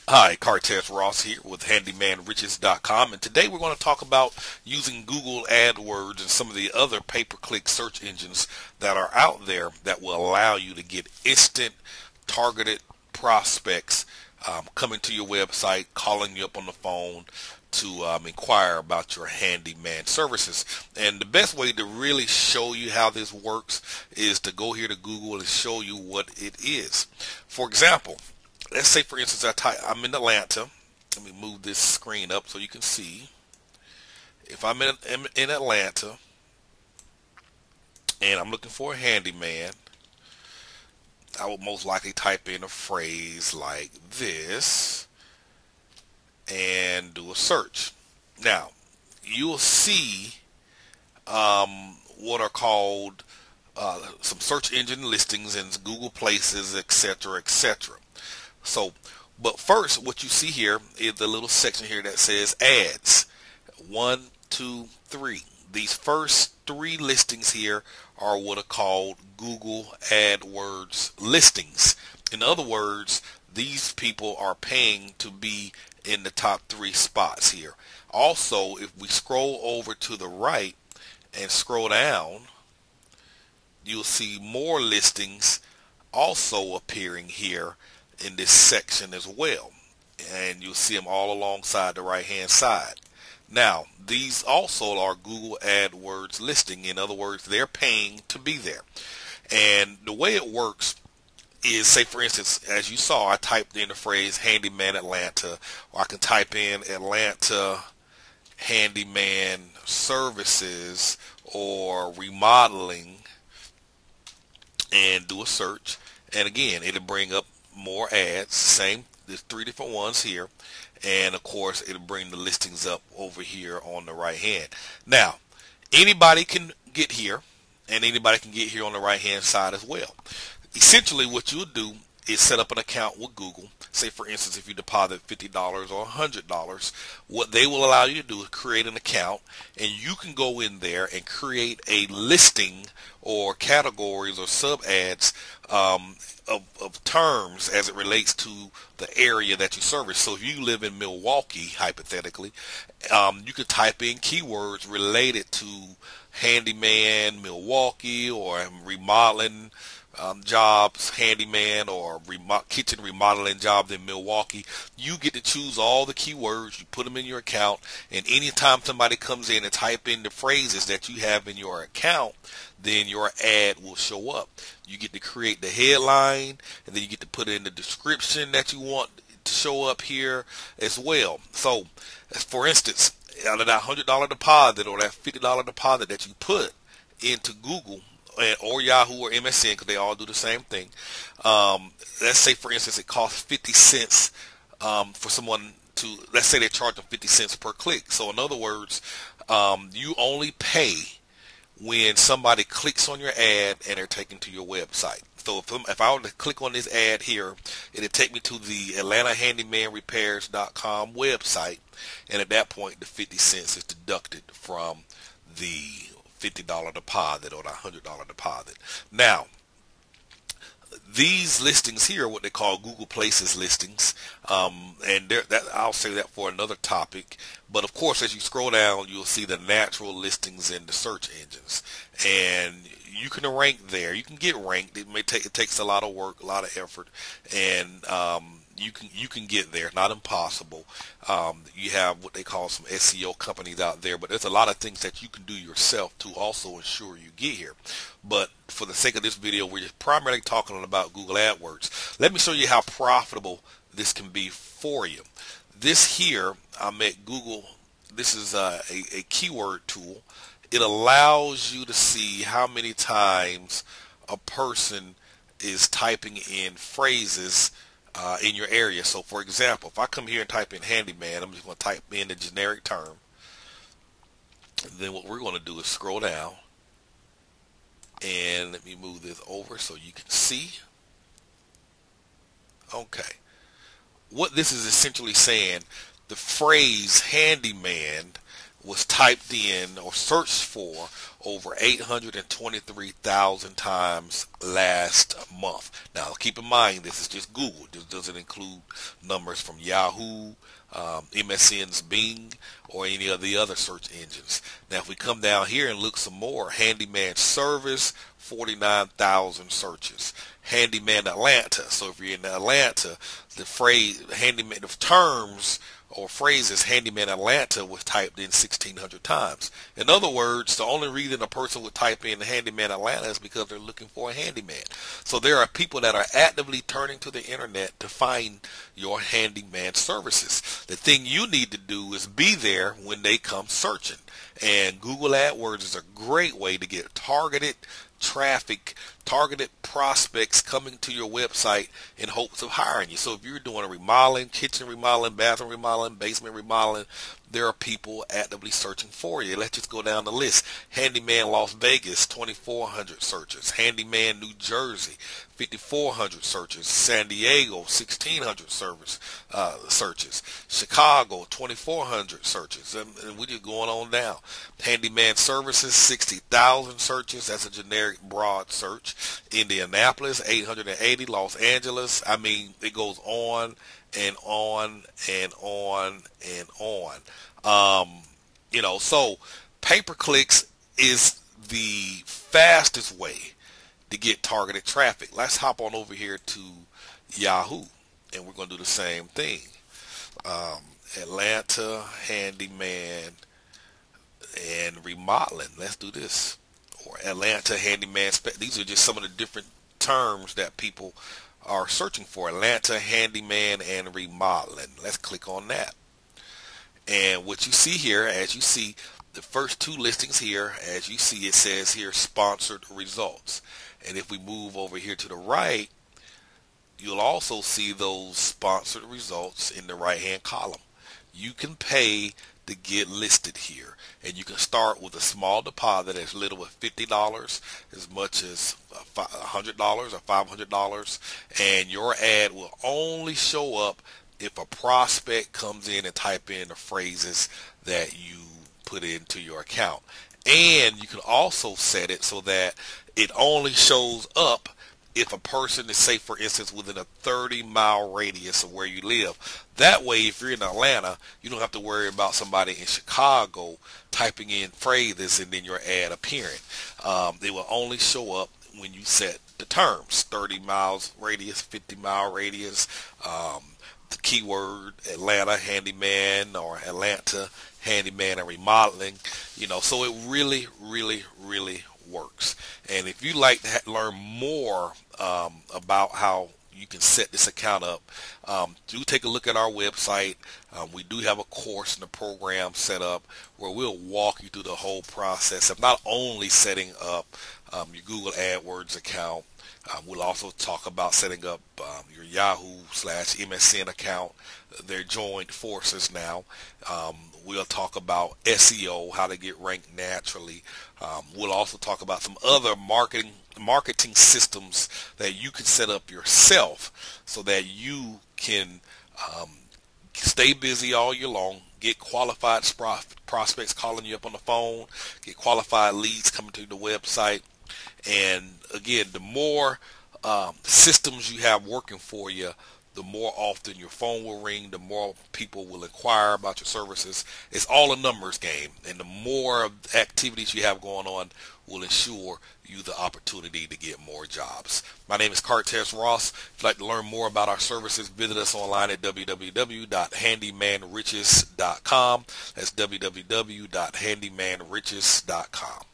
Hi, Cartes Ross here with HandymanRiches.com, and today we're going to talk about using Google AdWords and some of the other pay-per-click search engines that are out there that will allow you to get instant targeted prospects coming to your website, calling you up on the phone to inquire about your handyman services. And the best way to really show you how this works is to go here to Google and show you what it is. For example, let's say, for instance, I'm in Atlanta. Let me move this screen up so you can see. If I'm in Atlanta and I'm looking for a handyman, I would most likely type in a phrase like this and do a search. Now, you'll see what are called some search engine listings and Google Places, etc., etc. So, but first, what you see here is the little section here that says ads. 1, 2, 3. These first 3 listings here are what are called Google AdWords listings. In other words, these people are paying to be in the top 3 spots here. Also, if we scroll over to the right and scroll down, you'll see more listings also appearing here in this section as well, and you'll see them all alongside the right hand side. Now, these also are Google AdWords listing. In other words, they're paying to be there. And the way it works is, say for instance, as you saw, I typed in the phrase Handyman Atlanta, or I can type in Atlanta Handyman Services or remodeling and do a search, and again it'll bring up more ads. Same, there's 3 different ones here, and of course it'll bring the listings up over here on the right hand. Now, anybody can get here, and anybody can get here on the right hand side as well. Essentially, what you'll do is set up an account with Google. Say for instance, if you deposit $50 or $100, what they will allow you to do is create an account, and you can go in there and create a listing or categories or sub ads of terms as it relates to the area that you service. So if you live in Milwaukee, hypothetically, you could type in keywords related to handyman Milwaukee, or remodeling jobs, handyman, or kitchen remodeling jobs in Milwaukee. You get to choose all the keywords, you put them in your account, and anytime somebody comes in and type in the phrases that you have in your account, then your ad will show up. You get to create the headline, and then you get to put in the description that you want to show up here as well. So, for instance, out of that $100 deposit or that $50 deposit that you put into Google or Yahoo or MSN, because they all do the same thing. Let's say, for instance, it costs 50 cents for someone to, let's say they charge them 50 cents per click. So in other words, you only pay when somebody clicks on your ad and they're taken to your website. So if I were to click on this ad here, it'll take me to the AtlantaHandymanRepairs.com website, and at that point the 50 cents is deducted from the $50 deposit or the $100 deposit. Now, these listings here are what they call Google Places listings, and I'll say that for another topic. But of course, as you scroll down, you'll see the natural listings in the search engines, and you can rank there. You can get ranked. It takes a lot of work, a lot of effort, and you can get there. Not impossible. You have what they call some SEO companies out there, but there's a lot of things that you can do yourself to also ensure you get here. But for the sake of this video, we're just primarily talking about Google AdWords. Let me show you how profitable this can be for you. This here, I'm at Google. This is a keyword tool. It allows you to see how many times a person is typing in phrases in your area. So for example, if I come here and type in handyman, I'm just going to type in the generic term. And then what we're going to do is scroll down, and let me move this over so you can see. Okay, what this is essentially saying, the phrase handyman was typed in or searched for over 823,000 times last month. Now, keep in mind, this is just Google. This doesn't include numbers from Yahoo, MSN's Bing, or any of the other search engines. Now, if we come down here and look some more, Handyman Service, 49,000 searches. Handyman Atlanta. So if you're in Atlanta, the phrase handyman, the terms or phrases Handyman Atlanta was typed in 1,600 times. In other words, the only reason a person would type in Handyman Atlanta is because they're looking for a handyman. So there are people that are actively turning to the internet to find your handyman services. The thing you need to do is be there when they come searching. And Google AdWords is a great way to get targeted traffic, targeted prospects coming to your website in hopes of hiring you. So if you're doing a remodeling, kitchen remodeling, bathroom remodeling, basement remodeling, there are people actively searching for you. Let's just go down the list. Handyman Las Vegas, 2,400 searches. Handyman New Jersey, 5,400 searches. San Diego, 1,600 searches. Chicago, 2,400 searches. And we're just going on down. Handyman Services, 60,000 searches. That's a generic broad search. Indianapolis, 880. Los Angeles, I mean, it goes on and on and on and on. So pay-per-clicks is the fastest way to get targeted traffic. Let's hop on over here to Yahoo, and we're going to do the same thing. Atlanta Handyman and Remodeling. Let's do this. Or Atlanta Handyman. These are just some of the different terms that people are searching for. Atlanta Handyman and Remodeling. Let's click on that. And what you see here, as you see, the first two listings here, as you see, it says here sponsored results. And if we move over here to the right, you'll also see those sponsored results in the right hand column. You can pay to get listed here, and you can start with a small deposit as little as $50, as much as $100 or $500, and your ad will only show up if a prospect comes in and type in the phrases that you put into your account. And you can also set it so that it only shows up if a person is, say for instance, within a 30-mile radius of where you live. That way, if you're in Atlanta, you don't have to worry about somebody in Chicago typing in phrases and then your ad appearing. They will only show up when you set the terms: 30 miles radius, 50-mile radius, the keyword Atlanta Handyman or Atlanta Handyman and Remodeling. So it really, really, really works. And if you'd like to learn more about how you can set this account up, do take a look at our website. We do have a course and a program set up where we'll walk you through the whole process of not only setting up your Google AdWords account. We'll also talk about setting up your Yahoo/MSN account. They're joined forces now. We'll talk about SEO, how to get ranked naturally. We'll also talk about some other marketing systems that you can set up yourself so that you can stay busy all year long, get qualified prospects calling you up on the phone, get qualified leads coming to the website. And again, the more systems you have working for you, the more often your phone will ring, the more people will inquire about your services. It's all a numbers game, and the more activities you have going on will ensure you the opportunity to get more jobs. My name is Cartes Ross. If you'd like to learn more about our services, visit us online at www.handymanriches.com. That's www.handymanriches.com.